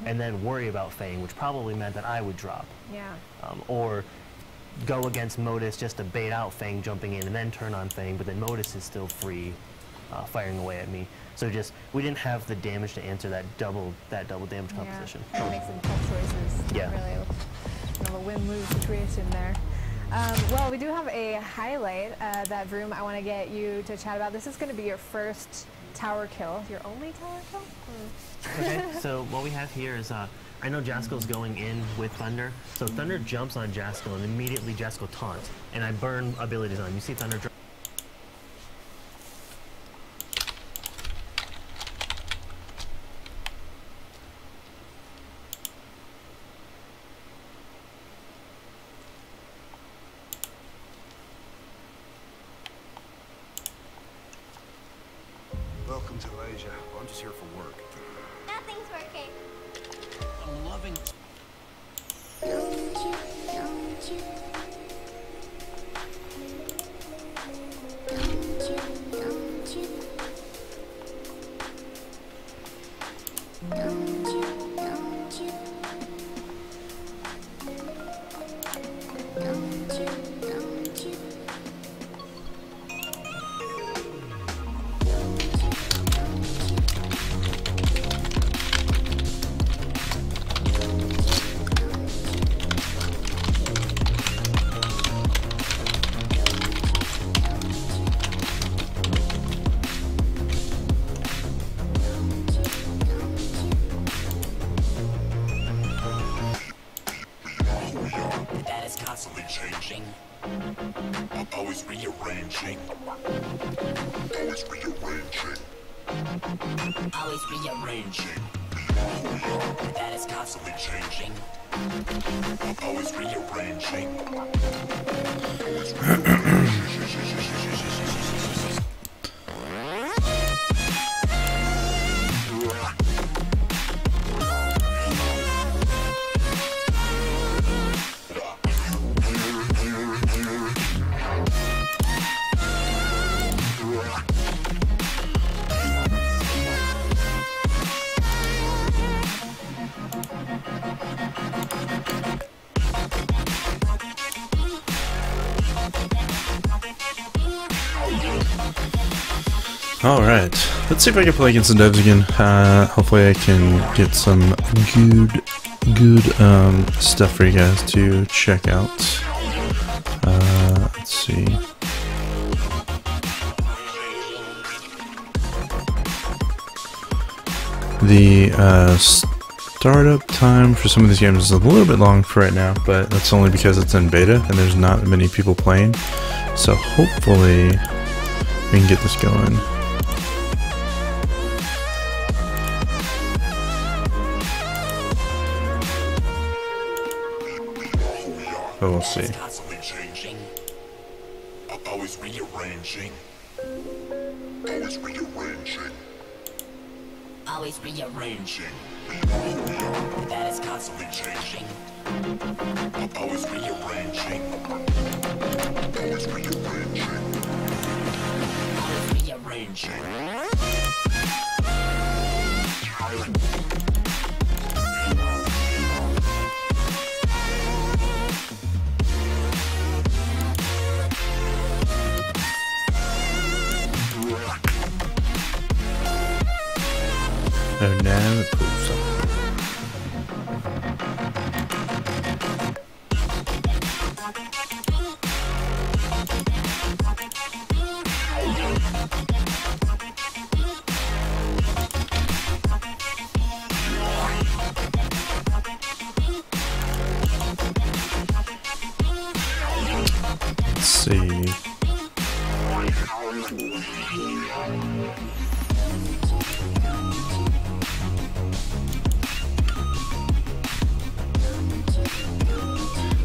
and then worry about Fang, which probably meant that I would drop. Yeah. Or go against Modus just to bait out Fang jumping in and then turn on Fang, but then Modus is still free firing away at me. So just, we didn't have the damage to answer that double damage composition. Yeah, that makes some tough choices. Yeah. Not really a win-lose situation there. Well, we do have a highlight that Vroom I want to get you to chat about. This is going to be your first tower kill. Your only tower kill? Okay, so what we have here is, I know Jaskill's going in with Thunder, so Thunder jumps on Jaskill and immediately Jaskill taunts, and I burn abilities on him. You see Thunder drop. Welcome to Asia. I'm just here for work. Nothing's working. I'm loving. Don't you? Don't you? Don't you? Don't you? Don't you? Don't you? Don't you? Don't you? Constantly changing, always rearranging, always rearranging, always rearranging. That is constantly changing, always rearranging, always rearranging. Alright, let's see if I can play against the devs again. Hopefully I can get some good stuff for you guys to check out. Let's see. The startup time for some of these games is a little bit long for right now, but that's only because it's in beta and there's not many people playing. So hopefully we can get this going. But we'll see. Constantly changing, always rearranging, always rearranging, always rearranging. That is constantly changing, always rearranging, always rearranging, always rearranging. Oh, now it proves up. Let's see.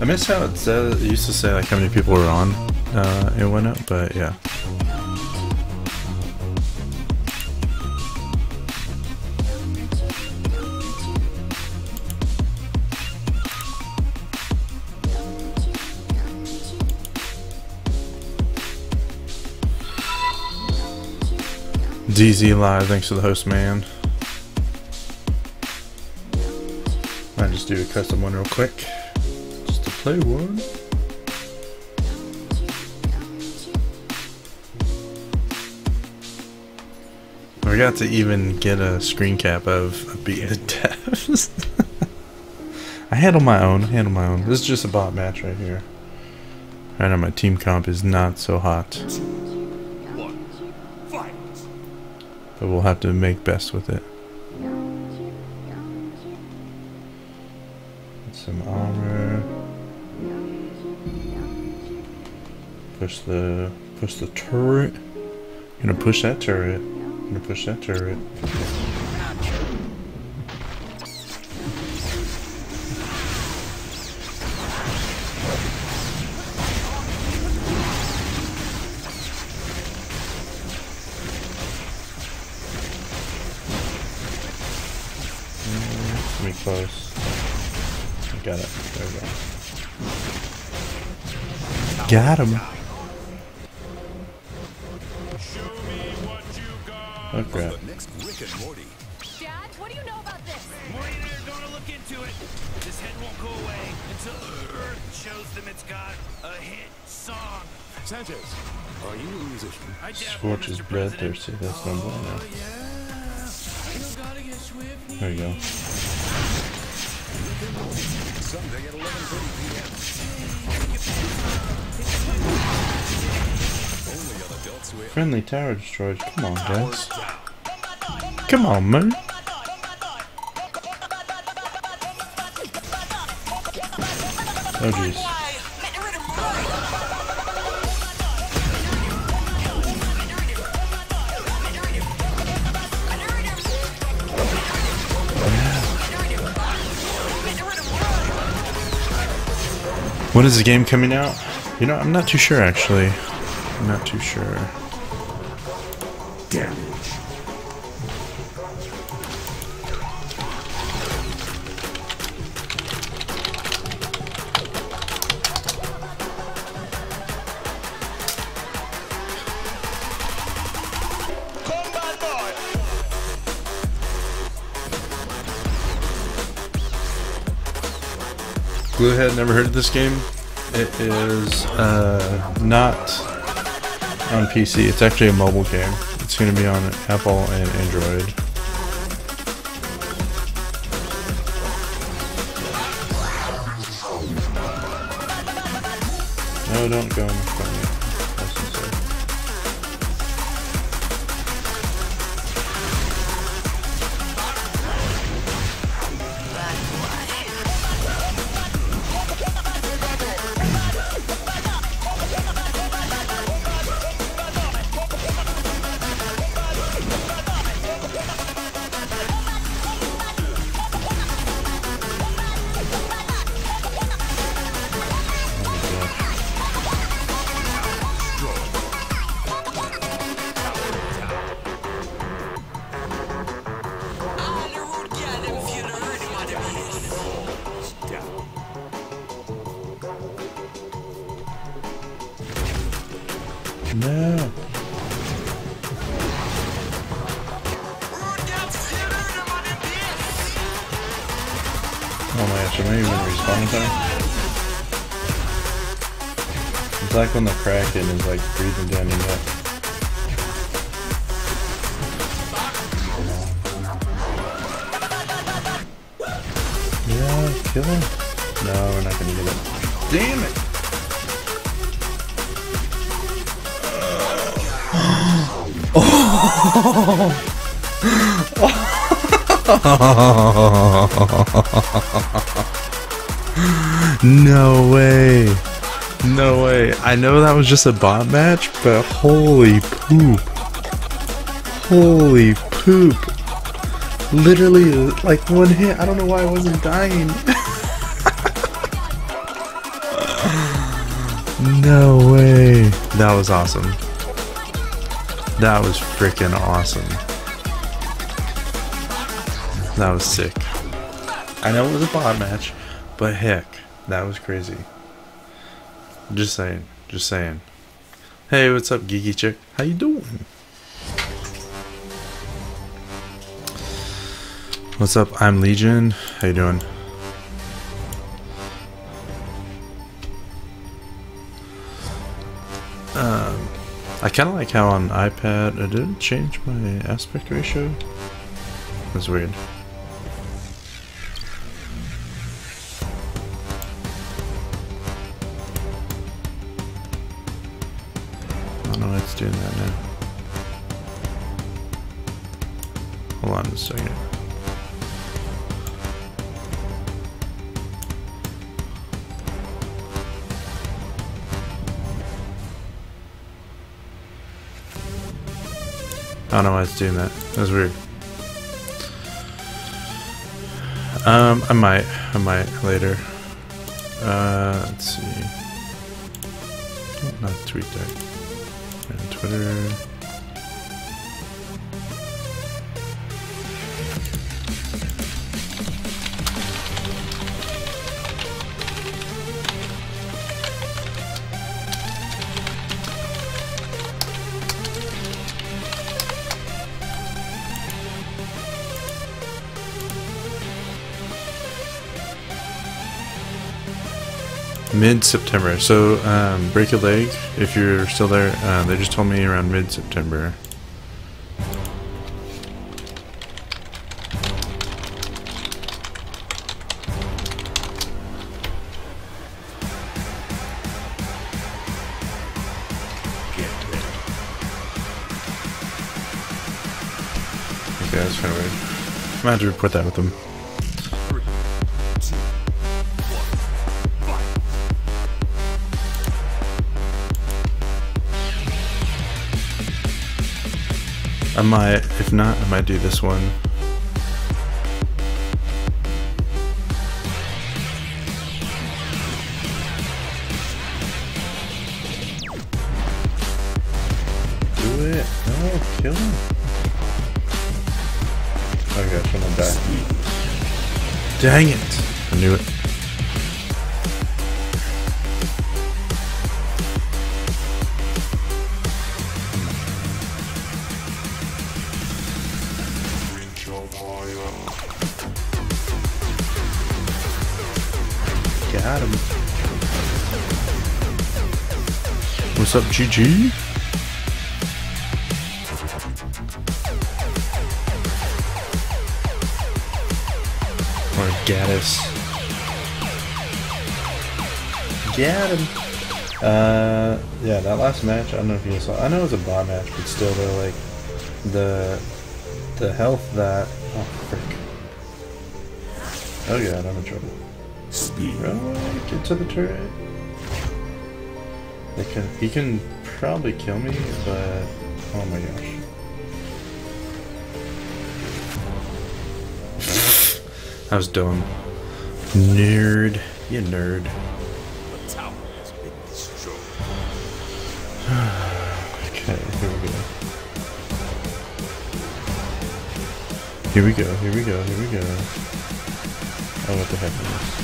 I miss how it used to say like how many people were on it went up, but yeah. DZ Live, thanks for the host, man. Might just do a custom one real quick. Just to play one. I got to even get a screen cap of a beat the devs. I handle my own. This is just a bot match right here. Right now my team comp is not so hot. But we'll have to make best with it. Some armor. Push the turret. Gonna push that turret. Let me close. Got it. There we go. Got him. Oh crap. Dad, what do you know about this? Morty and I are going to look into it. This head won't go away until Earth shows them it's got a hit song. Sanchez, are you a musician? Scorch is bloodthirsty. That's number one now. There you go. Sunday at 11:30 p.m. Only on Adult Swim. Friendly tower destroyed. Come on, guys. Come on, man. Oh jeez. When is the game coming out? You know, I'm not too sure actually. I'm not too sure. Damn. Gluehead, never heard of this game. It is not on PC. It's actually a mobile game. It's going to be on Apple and Android. No, don't go in front of me. That's insane. No. Oh my gosh, am I even respawning time? It's like when the Kraken is like breathing down your neck. Yeah, kill him. No, we're not gonna get it. Damn it! No way. No way. I know that was just a bot match, but holy poop. Holy poop. Literally, like one hit. I don't know why I wasn't dying. No way. That was awesome. That was freaking awesome. That was sick. I know it was a bot match, but heck, that was crazy. Just saying. Just saying. Hey, what's up, geeky chick? How you doing? What's up? I'm Legion. How you doing? I kind of like how on iPad it didn't change my aspect ratio. That's weird. I don't know why it's doing that now. Hold on a second. I don't know why it's doing that. That's weird. I might later. Let's see. Oh, not TweetDeck. And Twitter. Mid-September. So, break a leg if you're still there. They just told me around mid-September. Okay, that's kind of weird. I'm gonna have to report that with them. I might, if not, I might do this one. Do it. No, kill him. Oh gosh, I'm gonna die. Dang it. I knew it. Got him. What's up, GG? Or Gaddis. Got him. Yeah, that last match, I don't know if you saw. I know it was a bot match, but still, though, like the health that. Oh frick. Oh god, I'm in trouble. Speed. Right, get to the turret. He can probably kill me, but oh my gosh. That was dumb. Nerd. You nerd. The tower has been destroyed. Okay, here we go. Here we go, here we go, here we go. Oh, what the heck is this?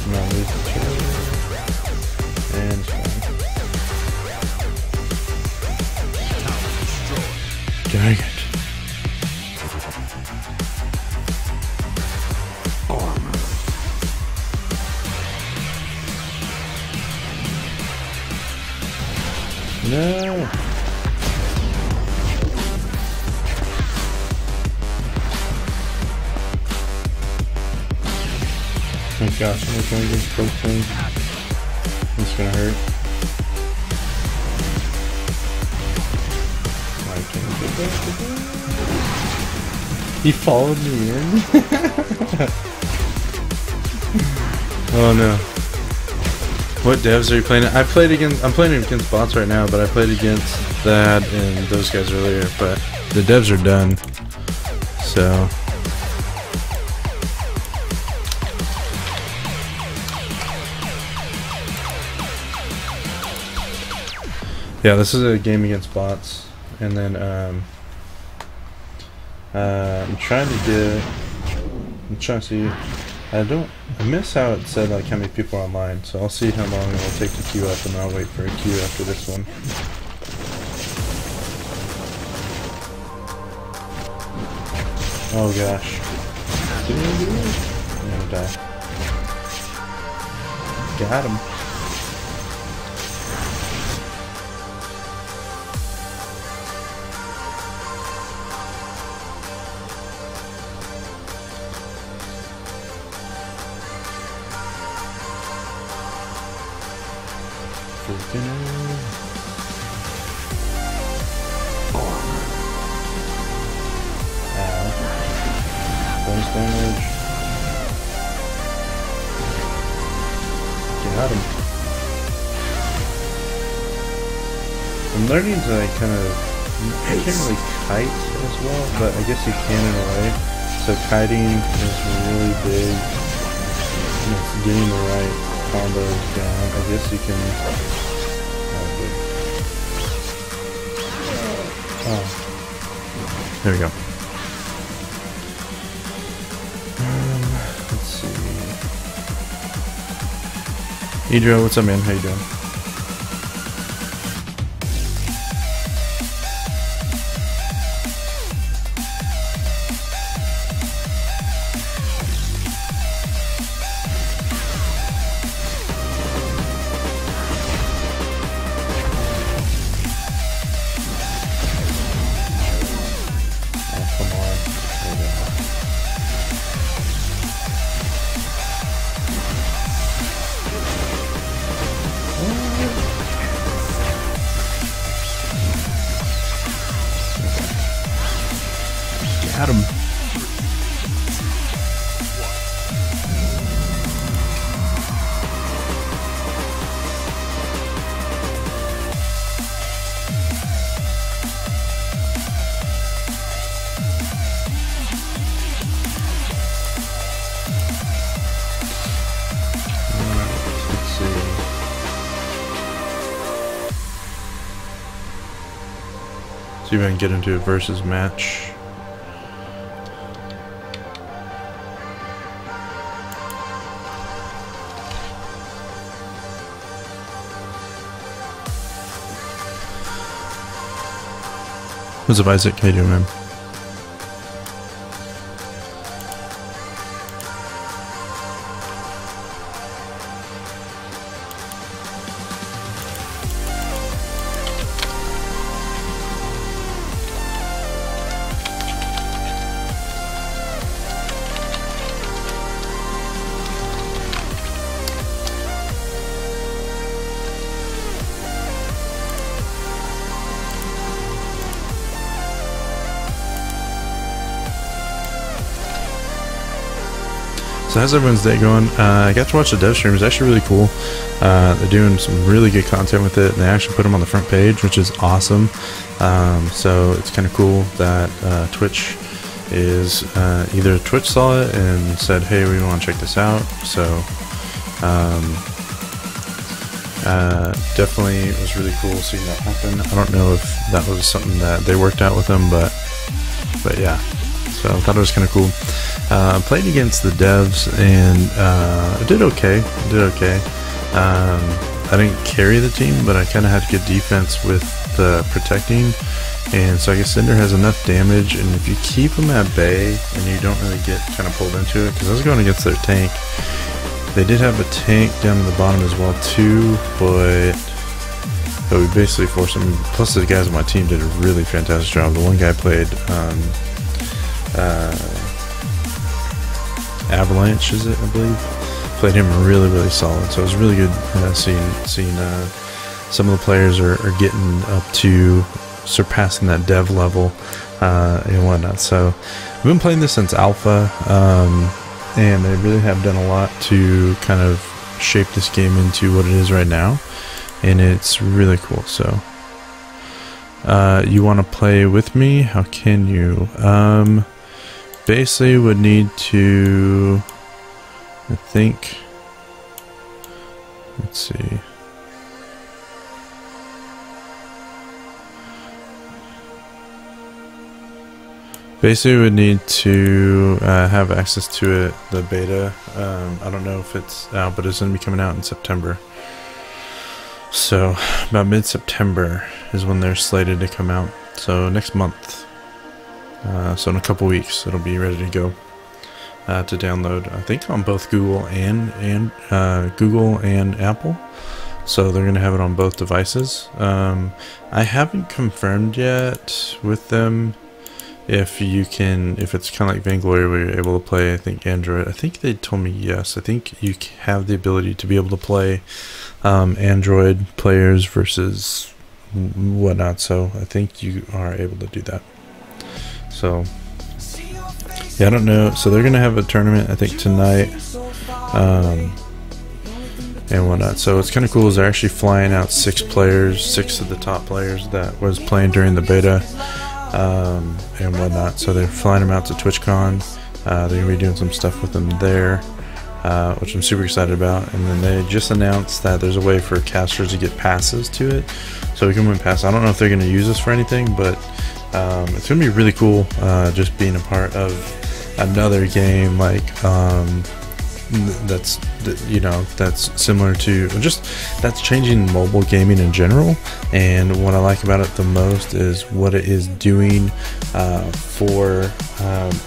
Come on, lose the turret. And it's fine. Dang it. No! Oh gosh, I'm going against both things. It's gonna hurt. I can't get back. He followed me in? Oh no. What devs are you playing? I'm playing against bots right now, but I played against that and those guys earlier, but the devs are done. So yeah, this is a game against bots, and then I'm trying to see. I miss how it said like how many people are online, so I'll see how long it will take to queue up, and I'll wait for a queue after this one. Oh gosh. Did I do it? I'm gonna die. Got him. Bonus damage. Got him. I'm learning to like kind of, I can't really kite as well, but I guess you can in a way. So kiting is really big. And it's getting the right combos down. I guess you can. Oh, there we go. Let's see. Idro, what's up, man? How you doing? Got him. Let's see. See if I can get into a versus match. What's up, Isaac? How you doing, man? So how's everyone's day going? I got to watch the dev stream. It's actually really cool. They're doing some really good content with it, and they actually put them on the front page, which is awesome. So it's kind of cool that Twitch is either Twitch saw it and said, hey, we want to check this out. So definitely it was really cool seeing that happen. I don't know if that was something that they worked out with them, but yeah. So I thought it was kind of cool. Played against the devs and I did okay. I didn't carry the team, but I kind of had good defense with the protecting. And so I guess Cinder has enough damage, and if you keep them at bay and you don't really get kind of pulled into it, because I was going against their tank. They did have a tank down in the bottom as well too, but we basically forced them. Plus the guys on my team did a really fantastic job. The one guy played Avalanche, is it, I believe? Played him really solid, so it was really good seeing some of the players are getting up to surpassing that dev level and whatnot. So we've been playing this since alpha, and they really have done a lot to kind of shape this game into what it is right now, and it's really cool. So you want to play with me? How can you? Basically would need to, I think, let's see. Basically would need to have access to it, the beta. I don't know if it's out, but it's going to be coming out in September. So about mid-September is when they're slated to come out. So next month. So in a couple weeks it'll be ready to go to download, I think on both Google and Apple. So they're gonna have it on both devices. I haven't confirmed yet with them if it's kind of like Vainglory where you're able to play, I think, Android. I think they told me yes. I think you have the ability to be able to play Android players versus whatnot. So I think you are able to do that. So yeah, I don't know. So they're gonna have a tournament, I think, tonight, and whatnot. So it's kind of cool. Is they're actually flying out 6 players, 6 of the top players that was playing during the beta, and whatnot. So they're flying them out to TwitchCon. They're gonna be doing some stuff with them there, which I'm super excited about. And then they just announced that there's a way for casters to get passes to it, so we can win passes. I don't know if they're gonna use this for anything, but it's gonna be really cool, just being a part of another game like that's, you know, that's similar to, just that's changing mobile gaming in general. And what I like about it the most is what it is doing for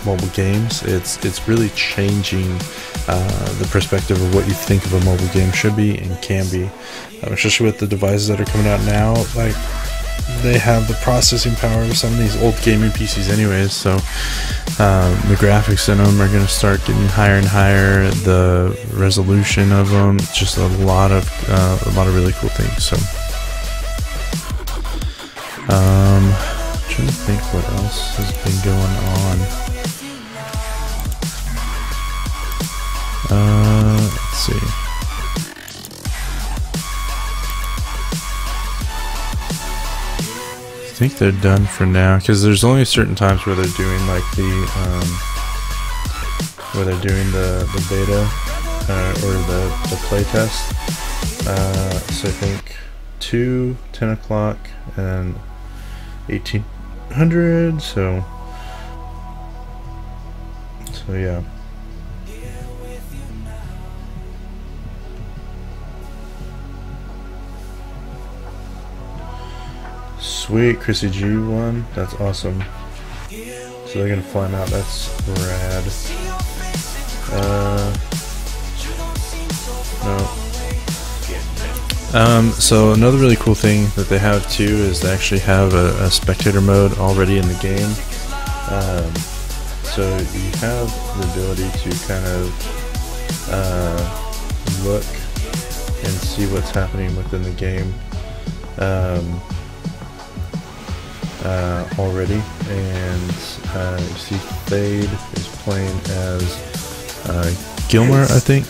mobile games. It's really changing the perspective of what you think of a mobile game should be and can be, especially with the devices that are coming out now. Like, they have the processing power of some of these old gaming PCs anyways, so the graphics in them are going to start getting higher and higher, the resolution of them, just a lot of really cool things. So trying to think what else has been going on. Let's see. I think they're done for now, because there's only certain times where they're doing like the beta or the play test. So I think 2, 10 o'clock, and 1800. So yeah. Sweet, Chrissy G won. That's awesome. So they're gonna fly him out. That's rad. No. So another really cool thing that they have too is they actually have a spectator mode already in the game. So you have the ability to kind of look and see what's happening within the game. Already, and you see Fade is playing as Gilmer, I think.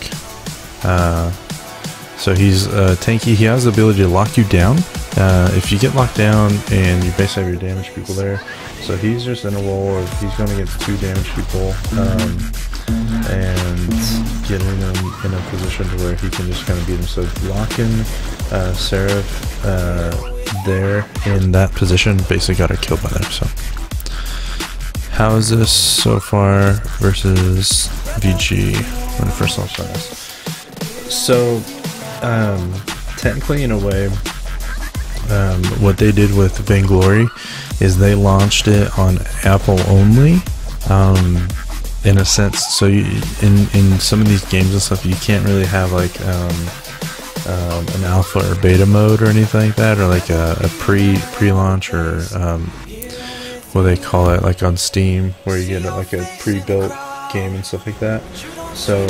So he's tanky. He has the ability to lock you down. If you get locked down and you basically have your damage people there, so he's just in a role of he's going against 2 damage people, and getting him in a position to where he can just kind of beat him. So locking Seraph there in that position basically got her killed by them. So how is this so far versus VG when it first launched on us? So technically, in a way, what they did with Vainglory is they launched it on Apple only, in a sense. So you, in some of these games and stuff, you can't really have like an alpha or beta mode or anything like that, or like a pre-launch or what they call it, like on Steam, where you get like a pre-built game and stuff like that. So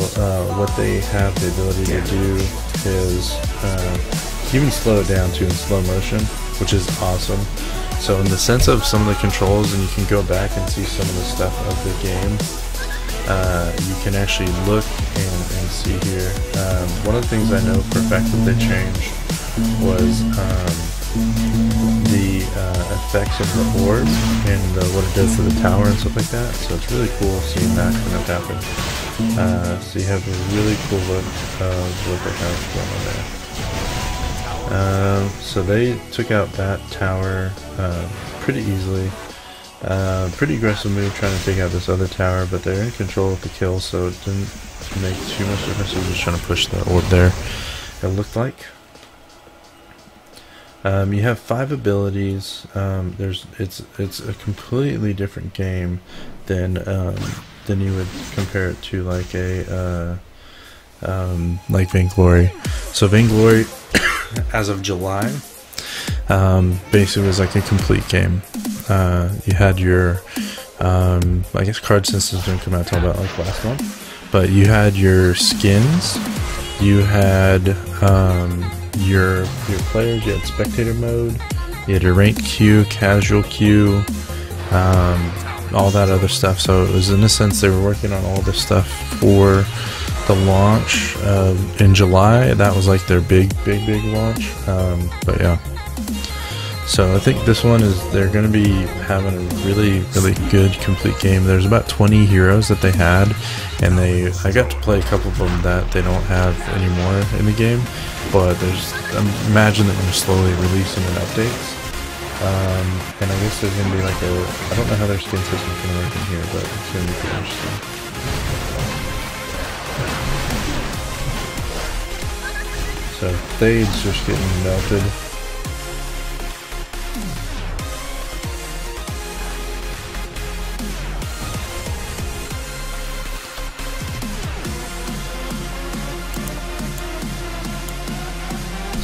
what they have the ability to do is even slow it down to in slow motion, which is awesome. So in the sense of some of the controls, and you can go back and see some of the stuff of the game, you can actually look and see here. One of the things I know for a fact that they changed was the effects of the orb and what it does to the tower and stuff like that. So it's really cool seeing that kind of happen. So you have a really cool look of what they have going on there. So they took out that tower pretty easily. Pretty aggressive move trying to take out this other tower, but they're in control of the kill, so it didn't make too much difference. They were just trying to push the orb there, it looked like. You have 5 abilities. It's a completely different game than you would compare it to like a like Vainglory. So Vainglory, as of July, basically was like a complete game. You had your I guess card systems didn't come out until about like last month, but you had your skins, you had your players. You had spectator mode, you had your ranked queue, casual queue, all that other stuff. So it was, in a sense, they were working on all this stuff for the launch in July. That was like their big launch. But yeah. So I think this one is, they're going to be having a really good complete game. There's about 20 heroes that they had, and I got to play a couple of them that they don't have anymore in the game, but I imagine that they're slowly releasing in updates. And I guess there's going to be like I don't know how their skin system is going to work in here, but it's going to be pretty interesting. So Thade's just getting melted.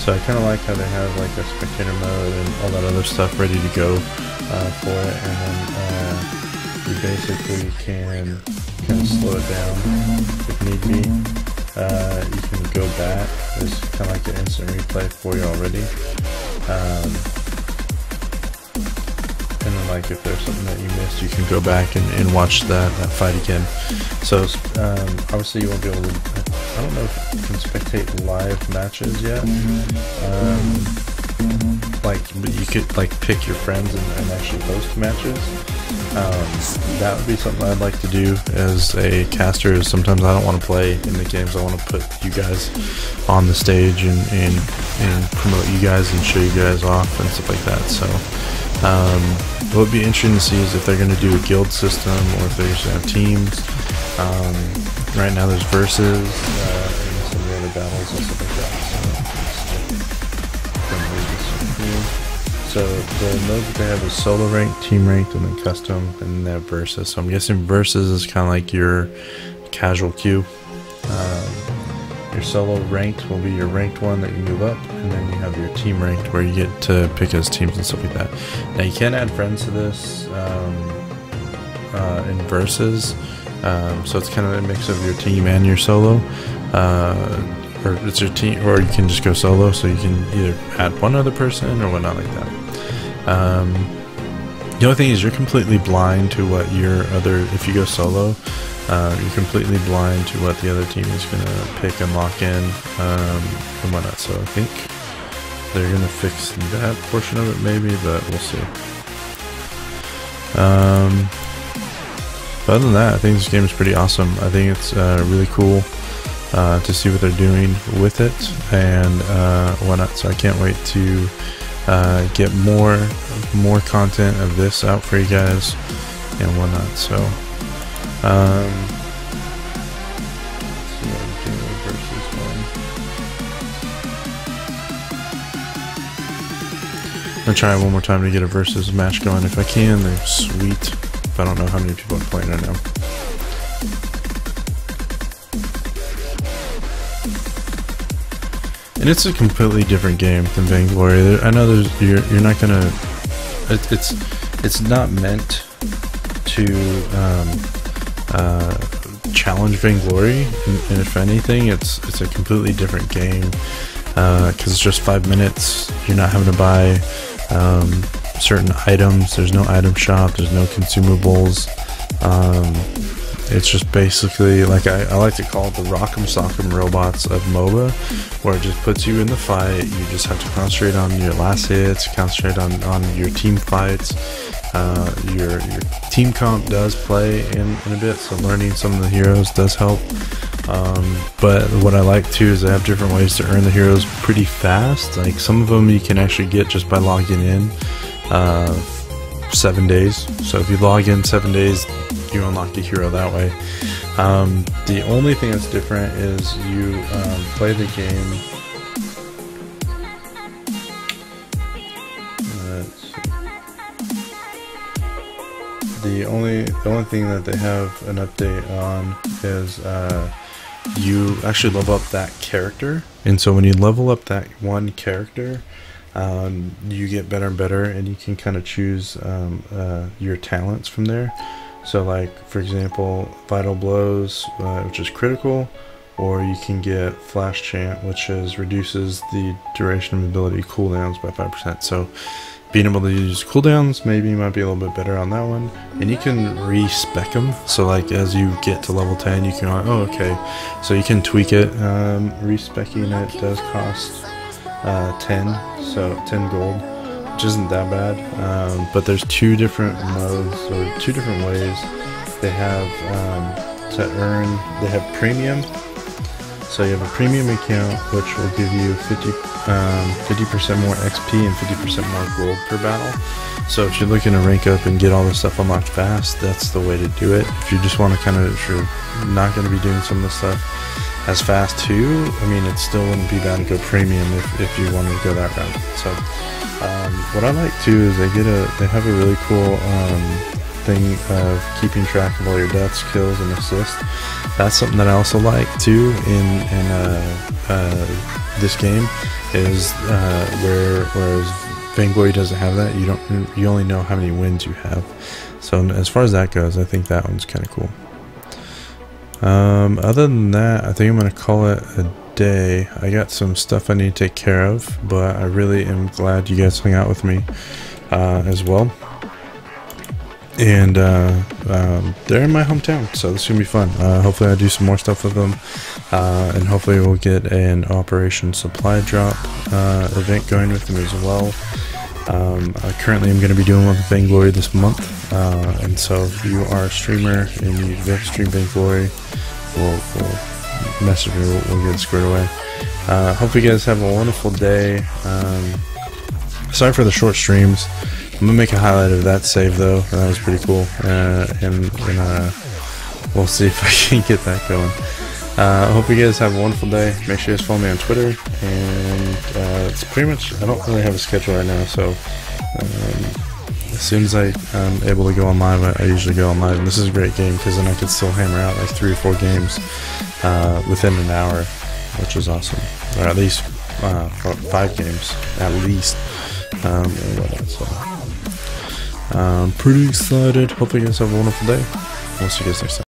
So I kind of like how they have like a spectator mode and all that other stuff ready to go for it, and then you basically can kind of slow it down if need be. You can go back. There's kind of like an instant replay for you already. And then like if there's something that you missed, you can go back and watch that fight again. So obviously you won't be able to, I don't know if you can spectate live matches yet. But you could like pick your friends and actually host matches. That would be something I'd like to do as a caster. Is sometimes I don't want to play in the games. I want to put you guys on the stage and promote you guys and show you guys off and stuff like that. So what would be interesting to see is if they're going to do a guild system or if they're just going to have teams. Right now there's versus and some of the other battles and stuff like that. So the modes that they have is solo ranked, team ranked, and then custom, and then they have versus. So I'm guessing versus is kind of like your casual queue. Your solo ranked will be your ranked one that you move up, and then you have your team ranked where you get to pick as teams and stuff like that. Now you can add friends to this in versus. So it's kind of a mix of your team and your solo, or it's your team, or you can just go solo. So you can either add one other person or whatnot like that. The only thing is you're completely blind to what your other. If you go solo, you're completely blind to what the other team is gonna pick and lock in and whatnot. So I think they're gonna fix that portion of it maybe, but we'll see. But other than that, I think this game is pretty awesome. I think it's really cool to see what they're doing with it and whatnot. So I can't wait to get more content of this out for you guys and whatnot. So I'm gonna try one more time to get a versus match going if I can. They're sweet. I don't know how many people are playing right now. And it's a completely different game than Vainglory. I know you're not gonna. It's not meant to challenge Vainglory, and if anything, it's a completely different game because it's just 5 minutes. You're not having to buy certain items. There's no item shop. There's no consumables. It's just basically like I like to call it the Rock'em Sock'em robots of MOBA, where it just puts you in the fight. You just have to concentrate on your last hits, concentrate on your team fights. Your team comp does play in a bit, so learning some of the heroes does help. But what I like too is they have different ways to earn the heroes pretty fast. Like some of them you can actually get just by logging in 7 days. So if you log in 7 days, you unlock the hero that way. The only thing that's different is you play the game. The only thing that they have an update on is you actually level up that character, and so when you level up that one character, you get better and better, and you can kind of choose your talents from there. So like for example, Vital Blows, which is critical, or you can get Flash Chant, which reduces the duration of ability cooldowns by 5%. So being able to use cooldowns maybe might be a little bit better on that one. And you can respec them, so like as you get to level 10 you can, oh okay, so you can tweak it. Respecking it does cost 10, so 10 gold, which isn't that bad. But there's two different modes, or two different ways they have to earn. They have premium, so you have a premium account which will give you 50% more XP and 50% more gold per battle. So if you're looking to rank up and get all this stuff unlocked fast, that's the way to do it. If you just want to kind of, if you're not going to be doing some of the stuff as fast too, I mean, it still wouldn't be bad to go premium if you wanted to go that route. So what I like too is they have a really cool thing of keeping track of all your deaths, kills, and assists. That's something that I also like too in this game, is whereas Vainglory doesn't have that. You only know how many wins you have. So as far as that goes, I think that one's kind of cool. Other than that, I think I'm gonna call it a day. I got some stuff I need to take care of, but I really am glad you guys hung out with me as well. And they're in my hometown, so this is gonna be fun. Hopefully I do some more stuff with them, and hopefully we'll get an Operation Supply Drop event going with them as well. Currently I'm going to be doing one with Vainglory this month, and so if you are a streamer and you stream Vainglory, we'll message me, we'll get it squared away. Hope you guys have a wonderful day. Sorry for the short streams. I'm gonna make a highlight of that save though. That was pretty cool, and we'll see if I can get that going. I hope you guys have a wonderful day. Make sure you guys follow me on Twitter, and it's pretty much, I don't really have a schedule right now, so as soon as I'm able to go on live, I usually go on live, and this is a great game because then I can still hammer out like 3 or 4 games within an hour, which is awesome, or at least 5 games at least. So I'm pretty excited. Hope you guys have a wonderful day. We'll see you guys next time.